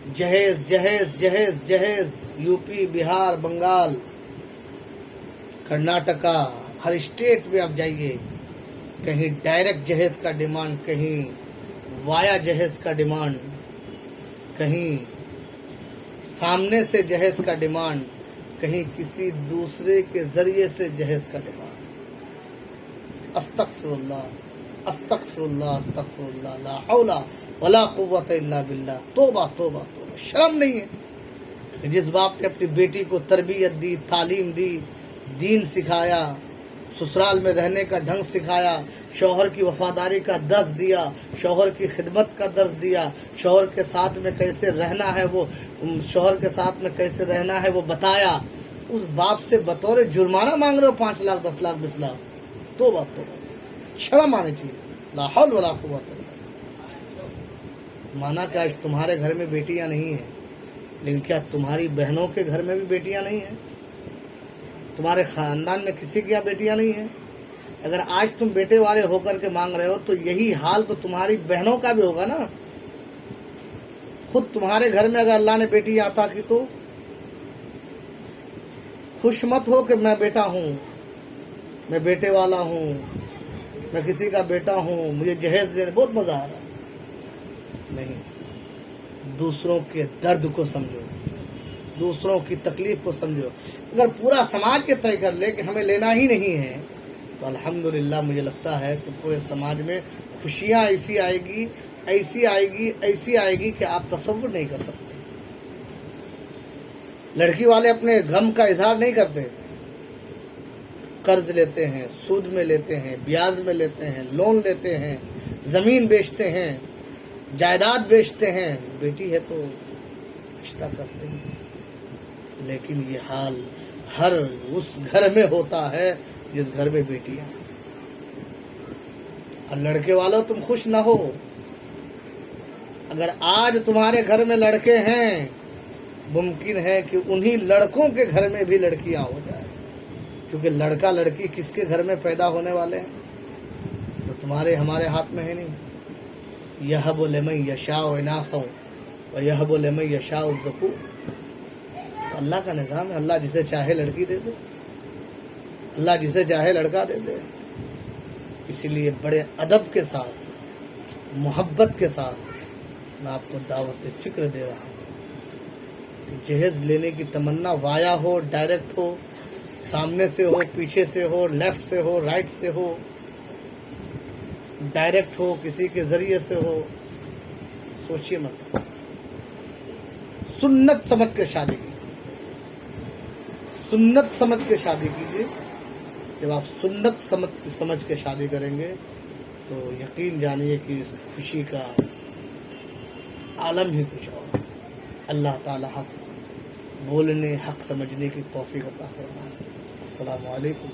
جہیز جہیز جہیز جہیز، یو پی، بہار، بنگال، کرناٹکا، ہر اسٹیٹ میں آپ جائیے، کہیں ڈائریکٹ جہیز کا ڈیمانڈ، کہیں وایا جہیز کا ڈیمانڈ، کہیں سامنے سے جہیز کا ڈیمانڈ، کہیں کسی دوسرے کے ذریعے سے جہیز کا ڈیمانڈ۔ استغفر اللہ استغفر اللہ استغفر اللہ، لا حول ولا قوت الا باللہ۔ توبہ توبہ توبہ، شرم نہیں ہے؟ جس باپ نے اپنی بیٹی کو تربیت دی، تعلیم دی، دین سکھایا، سسرال میں رہنے کا ڈھنگ سکھایا، شوہر کی وفاداری کا درس دیا، شوہر کی خدمت کا درس دیا، شوہر کے ساتھ میں کیسے رہنا ہے، وہ شوہر کے ساتھ میں کیسے رہنا ہے وہ بتایا، اس باپ سے بطور جرمانہ مانگ رہے ہو 5 لاکھ 10 لاکھ 20 لاکھ؟ توبہ توبہ، شرم آنی چاہیے۔ لا حول ولا قوت الا باللہ۔ مانا کہ آج تمہارے گھر میں بیٹیاں نہیں ہیں، لیکن کیا تمہاری بہنوں کے گھر میں بھی بیٹیاں نہیں ہیں؟ تمہارے خاندان میں کسی کی یہاں بیٹیاں نہیں ہیں؟ اگر آج تم بیٹے والے ہو کر کے مانگ رہے ہو تو یہی حال تو تمہاری بہنوں کا بھی ہوگا نا۔ خود تمہارے گھر میں اگر اللہ نے بیٹی عطا کی تو خوش مت ہو کہ میں بیٹا ہوں، میں بیٹے والا ہوں، میں کسی کا بیٹا ہوں، مجھے جہیز دینے بہت مزہ آ رہا ہے۔ نہیں، دوسروں کے درد کو سمجھو، دوسروں کی تکلیف کو سمجھو۔ اگر پورا سماج یہ طے کر لے کہ ہمیں لینا ہی نہیں ہے تو الحمدللہ مجھے لگتا ہے کہ پورے سماج میں خوشیاں ایسی آئے گی، ایسی آئے گی، ایسی آئے گی کہ آپ تصور نہیں کر سکتے۔ لڑکی والے اپنے غم کا اظہار نہیں کرتے، قرض لیتے ہیں، سود میں لیتے ہیں، بیاج میں لیتے ہیں، لون لیتے ہیں، زمین بیچتے ہیں، جائیداد بیچتے ہیں۔ بیٹی ہے تو رشتہ کرتے ہیں، لیکن یہ حال ہر اس گھر میں ہوتا ہے جس گھر میں بیٹیاں ہیں۔ اور لڑکے والوں تم خوش نہ ہو، اگر آج تمہارے گھر میں لڑکے ہیں ممکن ہے کہ انہی لڑکوں کے گھر میں بھی لڑکیاں ہو جائیں، کیونکہ لڑکا لڑکی کس کے گھر میں پیدا ہونے والے ہیں تو تمہارے ہمارے ہاتھ میں ہے نہیں۔ یہب لمن یشاء اناثا ویہب لمن یشاء الذکور، تو اللہ کا نظام ہے، اللہ جسے چاہے لڑکی دے دے، اللہ جسے چاہے لڑکا دے دے۔ اسی لیے بڑے ادب کے ساتھ، محبت کے ساتھ میں آپ کو دعوت فکر دے رہا ہوں کہ جہیز لینے کی تمنا وایا ہو، ڈائریکٹ ہو، سامنے سے ہو، پیچھے سے ہو، لیفٹ سے ہو، رائٹ سے ہو، ڈائریکٹ ہو، کسی کے ذریعے سے ہو، سوچیے مت۔ سنت سمجھ کے شادی کی، سنت سمجھ کے شادی کیجیے۔ جب آپ سنت سمجھ کے شادی کریں گے تو یقین جانیے کہ اس خوشی کا عالم ہی کچھ اور ہے۔ اللہ تعالی حق بولنے، حق سمجھنے کی توفیق عطا فرمائے۔ السلام علیکم۔